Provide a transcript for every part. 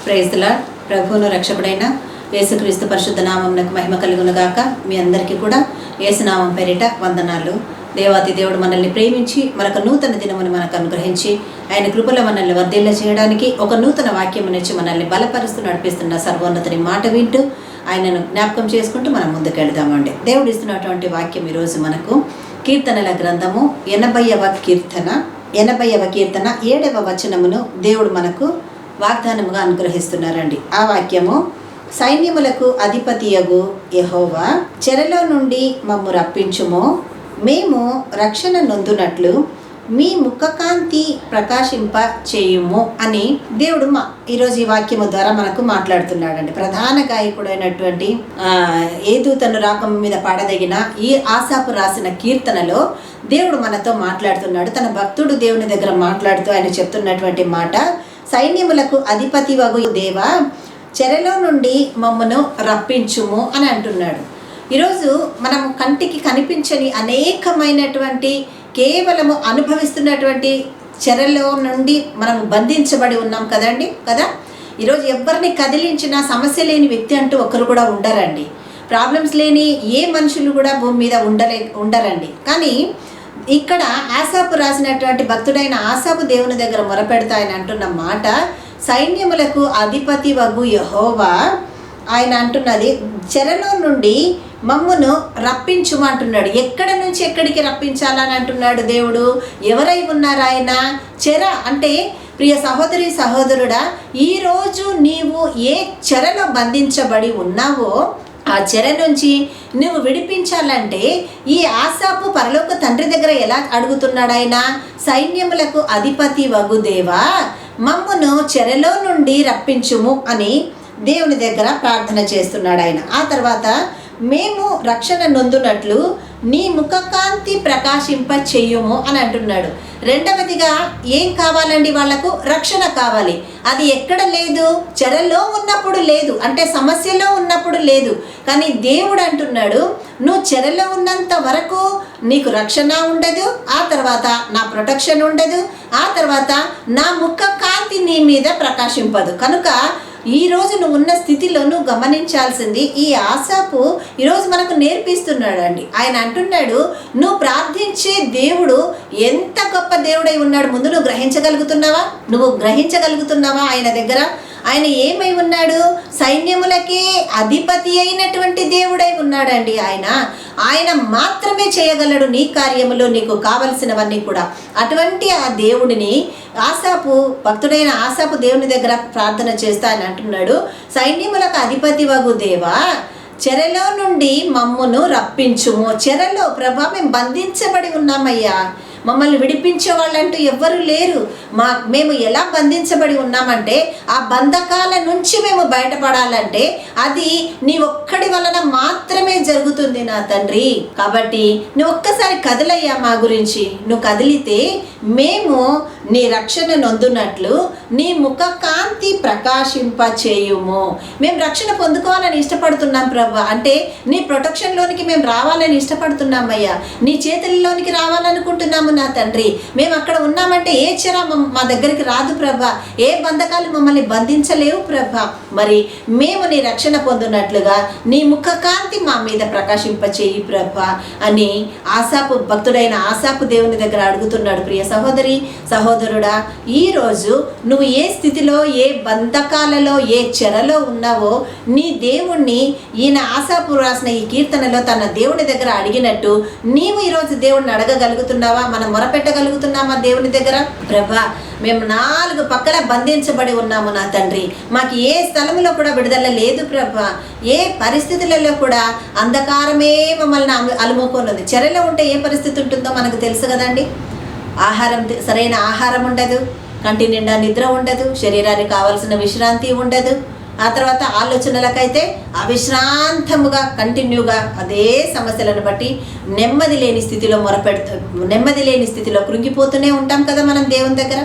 Praise the lord. ప్రభువును రక్షకుడైన యేసుక్రీస్తు పరిశుద్ధ నామమునకు మహిమ కలుగును గాక. మీ అందరికీ కూడా యేసునామం పేరిట వందనాలు. దేవాతి దేవుడు మనల్ని ప్రేమించి మరొక నూతన దినమును మనకు అనుగ్రహించి ఆయన కృపలో మనల్ని వర్ధిల్ల చేయడానికి ఒక నూతన వాక్యం నుంచి మనల్ని బలపరుస్తూ నడిపిస్తున్న సర్వోన్నతుని మాట వింటూ ఆయనను జ్ఞాపకం చేసుకుంటూ మనం ముందుకెళ్దామండి. దేవుడు ఇస్తున్నటువంటి వాక్యం ఈరోజు మనకు కీర్తనల గ్రంథము 80వ కీర్తన 7వ వచనమును దేవుడు మనకు వాగ్దానముగా అనుగ్రహిస్తున్నారండి. ఆ వాక్యము, సైన్యములకు అధిపతియగు యెహోవా, చెరలో నుండి మమ్ము రప్పించుము, మేము రక్షణ నొందునట్లు మీ ముఖకాంతి ప్రకాశింప చేయుము అని దేవుడు ఈరోజు ఈ వాక్యము ద్వారా మనకు మాట్లాడుతున్నాడండి. ప్రధాన గాయకుడైనటువంటి ఏదూతను రాకం మీద పాడదగిన ఈ ఆసాపు రాసిన కీర్తనలో దేవుడు మనతో మాట్లాడుతున్నాడు. తన భక్తుడు దేవుని దగ్గర మాట్లాడుతూ ఆయన చెప్తున్నటువంటి మాట, సైన్యములకు అధిపతి వగు దేవా, చెరలో నుండి మమ్మను రప్పించుము అని అంటున్నాడు. ఈరోజు మనం కంటికి కనిపించని అనేకమైనటువంటి కేవలము అనుభవిస్తున్నటువంటి చెరలో నుండి మనం బంధించబడి ఉన్నాం కదా. ఈరోజు ఎవరిని కదిలించినా సమస్య లేని వ్యక్తి అంటూ ఒకరు కూడా ఉండరండి. ప్రాబ్లమ్స్ లేని ఏ మనుషులు కూడా భూమి మీద ఉండరండి. కానీ ఇక్కడ ఆసాపు రాసినటువంటి భక్తుడైన ఆసాపు దేవుని దగ్గర మొరపెడతా ఆయన అంటున్న మాట, సైన్యములకు అధిపతి వగు యెహోవా, ఆయన అంటున్నది చెరలో నుండి మమ్మును రప్పించుమంటున్నాడు. ఎక్కడ నుంచి ఎక్కడికి రప్పించాలని అంటున్నాడు దేవుడు. ఎవరై ఉన్నారు ఆయన? చెర అంటే ప్రియ సహోదరి సహోదరుడా, ఈరోజు నీవు ఏ చెరలో బంధించబడి ఉన్నావో ఆ చెర నుంచి నువ్వు విడిపించాలంటే ఈ ఆసాపు పరలోక తండ్రి దగ్గర ఎలా అడుగుతున్నాడు ఆయన? సైన్యములకు అధిపతి వగు దేవా, మమ్మును చెరలో నుండి రప్పించుము అని దేవుని దగ్గర ప్రార్థన చేస్తున్నాడు ఆయన. ఆ తర్వాత, మేము రక్షణ నొందునట్లు నీ ముఖకాంతి ప్రకాశింప చెయ్యుము అని అంటున్నాడు. రెండవదిగా ఏం కావాలండి? వాళ్లకు రక్షణ కావాలి. అది ఎక్కడ లేదు? చెరలో ఉన్నప్పుడు లేదు, అంటే సమస్యలో ఉన్నప్పుడు లేదు. కానీ దేవుడు అంటున్నాడు, నువ్వు చెరలో ఉన్నంత వరకు నీకు రక్షణ ఉండదు, ఆ తర్వాత నా ప్రొటెక్షన్ ఉండదు, ఆ తర్వాత నా ముఖ కాంతి నీ మీద ప్రకాశింపదు. కనుక ఈరోజు నువ్వు ఉన్న స్థితిలో నువ్వు గమనించాల్సింది, ఈ ఆసాపు ఈరోజు మనకు నేర్పిస్తున్నాడు అండి. ఆయన అంటున్నాడు, నువ్వు ప్రార్థించే దేవుడు ఎంత గొప్ప దేవుడై ఉన్నాడు. ముందు నువ్వు గ్రహించగలుగుతున్నావా ఆయన దగ్గర? ఆయన ఏమై ఉన్నాడు? సైన్యములకే అధిపతి అయినటువంటి దేవుడై ఉన్నాడండి. ఆయన మాత్రమే చేయగలడు నీ కార్యములో నీకు కావలసినవన్నీ కూడా. అటువంటి ఆ దేవుడిని ఆసాపు, భక్తుడైన ఆసాపు దేవుని దగ్గర ప్రార్థన చేస్తా అని అంటున్నాడు, సైన్యములకు అధిపతి వగు దేవా, చెరలో నుండి మమ్మును రప్పించుము. చెరలో ప్రభా మేము బంధించబడి ఉన్నామయ్యా, మమ్మల్ని విడిపించే వాళ్ళంటూ ఎవ్వరూ లేరు. మేము ఎలా బంధించబడి ఉన్నామంటే, ఆ బంధకాల నుంచి మేము బయటపడాలంటే అది నీ ఒక్కడి వలన మాత్రమే జరుగుతుంది నా తండ్రి. కాబట్టి నువ్వు ఒక్కసారి కదలయ్యా మా గురించి. నువ్వు కదిలితే మేము నీ రక్షణ నొందునట్లు నీ ముఖ కాంతి ప్రకాశింప చేయుము. మేము రక్షణ పొందుకోవాలని ఇష్టపడుతున్నాం ప్రభా, అంటే నీ ప్రొటెక్షన్లోనికి మేము రావాలని ఇష్టపడుతున్నామయ్యా, నీ చేతుల్లోనికి రావాలనుకుంటున్నాము నా తండ్రి. మేము అక్కడ ఉన్నామంటే ఏ చెర మా దగ్గరికి రాదు ప్రభా, ఏ బంధకాలు మమ్మల్ని బంధించలేవు ప్రభా. మరి మేము నీ రక్షణ పొందునట్లుగా నీ ముఖ కాంతి మా మీద ప్రకాశింప చేయి ప్రభా అని భక్తుడైన ఆసాపు దేవుని దగ్గర అడుగుతున్నాడు. ప్రియ సహోదరి సహోదరుడా, ఈరోజు నువ్వు ఏ స్థితిలో, ఏ బంధకాలలో, ఏ చెరలో ఉన్నావో నీ దేవుణ్ణి ఈయన ఆసాపు రాసిన ఈ కీర్తనలో తన దేవుని దగ్గర అడిగినట్టు నీవు ఈరోజు దేవుణ్ణి అడగగలుగుతున్నావా? మనం మొరపెట్టగలుగుతున్నామా దేవుని దగ్గర? ప్రభా, మేము 4 పక్కల బంధించబడి ఉన్నాము నా తండ్రి, మాకు ఏ స్థలంలో కూడా విడుదల లేదు ప్రభా, ఏ పరిస్థితులలో కూడా అంధకారమే మమ్మల్ని అలుముకొన్నది. చెరలో ఉంటే ఏ పరిస్థితి ఉంటుందో మనకు తెలుసు కదండి. సరైన ఆహారం ఉండదు, కంటి నిండా నిద్ర ఉండదు, శరీరానికి కావాల్సిన విశ్రాంతి ఉండదు. ఆ తర్వాత ఆలోచనలకైతే అవిశ్రాంతముగా కంటిన్యూగా అదే సమస్యలను బట్టి నెమ్మది లేని స్థితిలో కృంగిపోతూనే ఉంటాం కదా మనం దేవుని దగ్గర.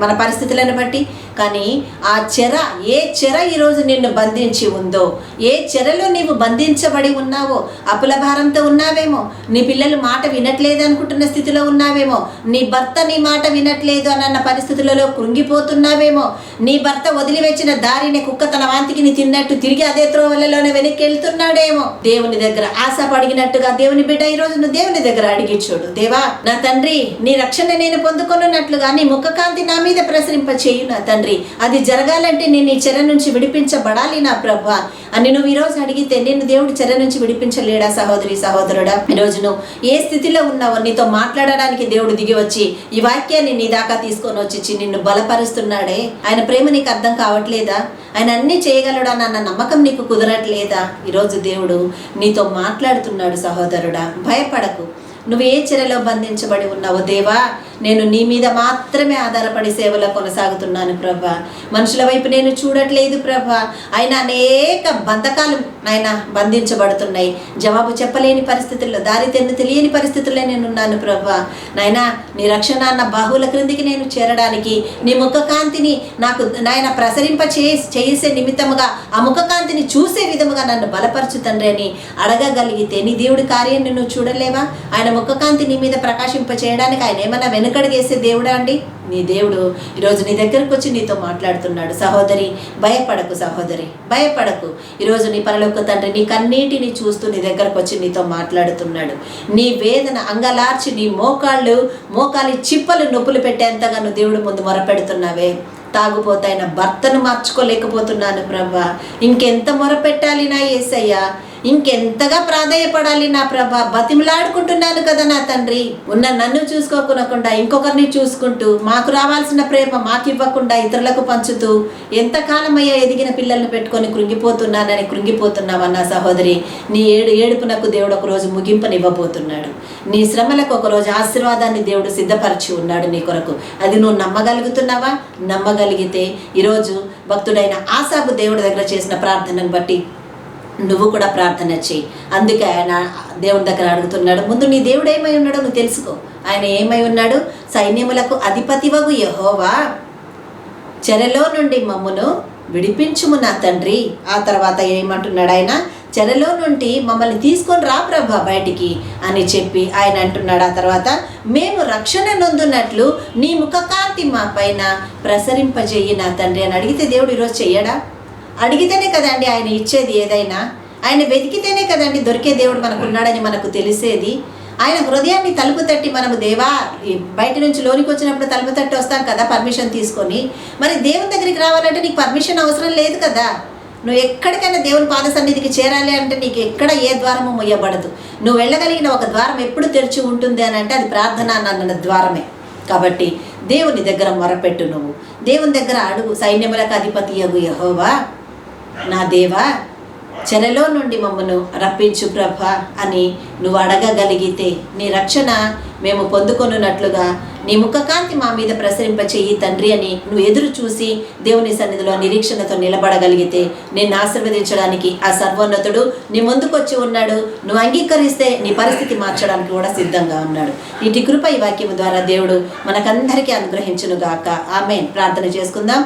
మన పరిస్థితులను బట్టి కానీ ఆ చెర, ఏ చెర ఈరోజు నిన్ను బంధించి ఉందో, ఏ చెరలో నీవు బంధించబడి ఉన్నావో, అప్పుల భారంతో ఉన్నావేమో, నీ పిల్లలు మాట వినట్లేదు అనుకుంటున్న స్థితిలో ఉన్నావేమో, నీ భర్త నీ మాట వినట్లేదు అన్న పరిస్థితులలో కృంగిపోతున్నావేమో, నీ భర్త వదిలివెచ్చిన దారిని కుక్క తన వాంతికి నీ తిన్నట్టు తిరిగి అదే త్రోవలలోనే వెనక్కి వెళ్తున్నాడేమో. దేవుని దగ్గర ఆశప అడిగినట్టుగా దేవుని బిడ్డ ఈరోజు నువ్వు దేవుని దగ్గర అడిగి చూడు. దేవా నా తండ్రి, నీ రక్షణ నేను పొందుకొనున్నట్లుగా నీ ముఖకాంతి నా మీద ప్రసరింప చేయు నా తండ్రి. అది జరగాలంటే నేను ఈ చెర నుంచి విడిపించబడాలి నా ప్రభువా అని నువ్వు ఈరోజు అడిగితే నిన్ను దేవుడు చెర నుంచి విడిపించలేడా? సహోదరి సహోదరుడా, ఈరోజు నువ్వు ఏ స్థితిలో ఉన్నావో నీతో మాట్లాడడానికి దేవుడు దిగి వచ్చి ఈ వాక్యాన్ని నీ దాకా తీసుకొని వచ్చి నిన్ను బలపరుస్తున్నాడే. ఆయన ప్రేమ నీకు అర్థం కావట్లేదా? ఆయన అన్నీ చేయగలడా అన్న నమ్మకం నీకు కుదరట్లేదా? ఈరోజు దేవుడు నీతో మాట్లాడుతున్నాడు. సహోదరుడా, భయపడకు. నువ్వు ఏ చెరలో బంధించబడి ఉన్నావో, దేవా నేను నీ మీద మాత్రమే ఆధారపడి సేవలో కొనసాగుతున్నాను ప్రభా, మనుషుల వైపు నేను చూడట్లేదు ప్రభా. ఆయన అనేక బంధకాలు నాయన బంధించబడుతున్నాయి. జవాబు చెప్పలేని పరిస్థితుల్లో, దారి తెలియని పరిస్థితుల్లో నేనున్నాను ప్రభా. నాయన నీ రక్షణ అన్న బాహువుల క్రిందికి నేను చేరడానికి, నీ ముఖకాంతిని నాకు నాయన ప్రసరింప చేసే నిమిత్తముగా, ఆ ముఖకాంతిని చూసే విధముగా నన్ను బలపరచు తండ్రి అని అడగగలిగితే నీ దేవుడి కార్యాన్ని నువ్వు చూడలేవా? ఆయన ముఖకాంతి నీ మీద ప్రకాశింప చేయడానికి ఆయన ఏమన్నా వెనుకడుగేసే దేవుడా అండి? నీ దేవుడు ఈరోజు నీ దగ్గరకు వచ్చి నీతో మాట్లాడుతున్నాడు. సహోదరి భయపడకు, సహోదరి భయపడకు. ఈరోజు నీ పరలోక తండ్రి నీ కన్నీటిని చూస్తూ నీ దగ్గరకు వచ్చి నీతో మాట్లాడుతున్నాడు. నీ వేదన అంగలార్చి నీ మోకాలి చిప్పలు నొప్పులు పెట్టేంతగా నువ్వు దేవుడు ముందు మొరపెడుతున్నావే. తాగుపోతాయిన భర్తను మార్చుకోలేకపోతున్నాను ప్రభా, ఇంకెంత మొరపెట్టాలి నా యేసయ్యా, ఇంకెంతగా ప్రాధేయపడాలి నా ప్రభా, బతిమలాడుకుంటున్నాను కదా నా తండ్రి. ఉన్న నన్ను చూసుకోకుండా ఇంకొకరిని చూసుకుంటూ, మాకు రావాల్సిన ప్రేమ మాకు ఇవ్వకుండా ఇతరులకు పంచుతూ ఎంతకాలమయ్యా ఎదిగిన పిల్లల్ని పెట్టుకొని కృంగిపోతున్నావన్నా సహోదరి. నీ ఏడుపునకు దేవుడు ఒకరోజు ముగింపునివ్వబోతున్నాడు. నీ శ్రమలకు ఒకరోజు ఆశీర్వాదాన్ని దేవుడు సిద్ధపరిచి ఉన్నాడు నీ కొరకు. అది నువ్వు నమ్మగలుగుతున్నావా? నమ్మగలిగితే ఈరోజు భక్తుడైన ఆసాబు దేవుడి దగ్గర చేసిన ప్రార్థనను బట్టి నువ్వు కూడా ప్రార్థన చేయి. అందుకే ఆయన దేవుని దగ్గర అడుగుతున్నాడు, ముందు నీ దేవుడు ఏమై ఉన్నాడో నువ్వు తెలుసుకో. ఆయన ఏమై ఉన్నాడు? సైన్యములకు అధిపతివగు యెహోవా, చెరలో నుండి మమ్మును విడిపించుము నా తండ్రి. ఆ తర్వాత ఏమంటున్నాడు ఆయన? చెరలో నుండి మమ్మల్ని తీసుకొని రా ప్రభా బయటికి అని చెప్పి ఆయన అంటున్నాడు. ఆ తర్వాత మేము రక్షణ నొందునట్లు నీ ముఖకాంతి మా పైన ప్రసరింపజేయి నా తండ్రి అని అడిగితే దేవుడు ఈరోజు చెయ్యడా? అడిగితేనే కదండి ఆయన ఇచ్చేది. ఏదైనా ఆయన వెతికితేనే కదండి దొరికే దేవుడు మనకున్నాడని మనకు తెలిసేది. ఆయన హృదయాన్ని తలుపు తట్టి మనము దేవా బయట నుంచి లోనికి వచ్చినప్పుడు తలుపు తట్టి వస్తాం కదా పర్మిషన్ తీసుకొని. మరి దేవుని దగ్గరికి రావాలంటే నీకు పర్మిషన్ అవసరం లేదు కదా. నువ్వు ఎక్కడికైనా దేవుని పాద సన్నిధికి చేరాలి అంటే నీకు ఎక్కడ ఏ ద్వారము మొయ్యబడదు. నువ్వు వెళ్ళగలిగిన ఒక ద్వారం ఎప్పుడు తెరిచి ఉంటుంది అని అంటే అది ప్రార్థన అన్న ద్వారమే. దేవుని దగ్గర మొరపెట్టు. నువ్వు దేవుని దగ్గర అడుగు. సైన్యములకు అధిపతియగు యెహోవా, నా దేవా చెరలో నుండి మమ్మను రప్పించు ప్రభా అని నువ్వు అడగగలిగితే నీ రక్షణ మేము పొందుకొనున్నట్లుగా నీ ముఖకాంతి మా మీద ప్రసరింపచేయి తండ్రి అని నువ్వు ఎదురు చూసి దేవుని సన్నిధిలో నిరీక్షణతో నిలబడగలిగితే నిన్ను ఆశీర్వదించడానికి ఆ సర్వోన్నతుడు నీ ముందుకొచ్చి ఉన్నాడు. నువ్వు అంగీకరిస్తే నీ పరిస్థితి మార్చడానికి కూడా సిద్ధంగా ఉన్నాడు. ఇటు కృప ఈ వాక్యము ద్వారా దేవుడు మనకందరికీ అనుగ్రహించును గాక. ఆమేన్. ప్రార్థన చేసుకుందాం.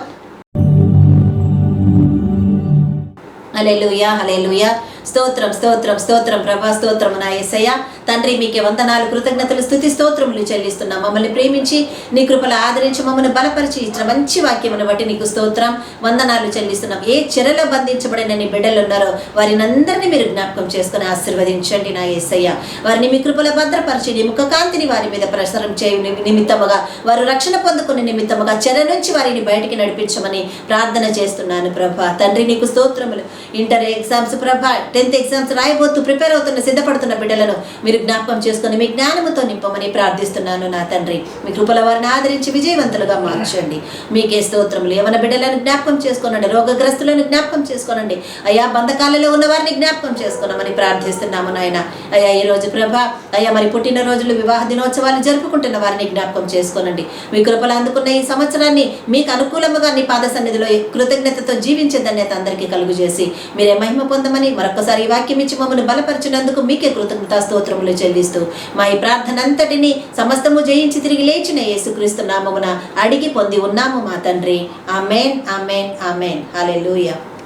హల్లెలూయా, హల్లెలూయా. స్తోత్రం స్తోత్రం స్తోత్రం ప్రభా, స్తోత్రం నా యేసయ్య. తండ్రి మీకే వందనాలు, కృతజ్ఞతలు, స్తుతి స్తోత్రములు చెల్లిస్తున్నాం. మమ్మల్ని ప్రేమించి నీ కృపలో ఆదరించి మమ్మల్ని బలపరిచి ఇచ్చిన మంచి వాక్యమును బట్టి నీకు స్తోత్రం వందనాలు చెల్లిస్తున్నాం. ఏ చెరలో బంధించబడిన నీ బిడ్డలు ఉన్నారో వారిని అందరినీ మీరు జ్ఞాపకం చేసుకుని ఆశీర్వదించండి నా యేసయ్య. వారిని మీ కృపలో భద్రపరిచి నీ ముఖకాంతిని వారి మీద ప్రసరం చేయు నిమిత్తముగా, వారు రక్షణ పొందుకునే నిమిత్తముగా చెర నుంచి వారిని బయటికి నడిపించమని ప్రార్థన చేస్తున్నాను ప్రభా. తండ్రి నీకు స్తోత్రములు. ఇంటర్ ఎగ్జామ్స్ ప్రభా, 10th ఎగ్జామ్స్ రాయబోతూ ప్రిపేర్ అవుతున్న సిద్ధపడుతున్న బిడ్డలను మీరు జ్ఞాపకం చేసుకుని మీ జ్ఞానముతో నింపమని ప్రార్థిస్తున్నాను నా తండ్రి. మీ కృపల వారిని ఆదరించి విజయవంతులుగా మార్చండి. మీకే స్తోత్రములు. యవన బిడ్డలను జ్ఞాపకం చేసుకోనండి, రోగగ్రస్తులను జ్ఞాపకం చేసుకోనండి అయ్యా, బంధకాలలో ఉన్న వారిని జ్ఞాపకం చేసుకున్నామని ప్రార్థిస్తున్నాము నాయన. అయ్యా ఈరోజు ప్రభా అయ్యా మరి పుట్టినరోజులు వివాహ దినోత్సవాలు జరుపుకుంటున్న వారిని జ్ఞాపకం చేసుకోనండి. మీ కృపలు అందుకున్న ఈ సంవత్సరాన్ని మీకు అనుకూలముగా నీ పాద సన్నిధిలో కృతజ్ఞతతో జీవించే ధన్యత అందరికీ కలుగు చేసి మీరే మహిమ పొందమని మరొక మరొకసారి ఈ వాక్యం ఇచ్చి మమ్మల్ని బలపరిచినందుకు మీకే కృతజ్ఞతా స్తోత్రములు చెల్లిస్తూ మా ఈ ప్రార్థన అంతటిని సమస్తము జయించి తిరిగి లేచిన యేసుక్రీస్తు నామమున అడిగి పొంది ఉన్నాము మా తండ్రి. ఆమేన్, ఆమేన్, ఆమేన్. హల్లెలూయా.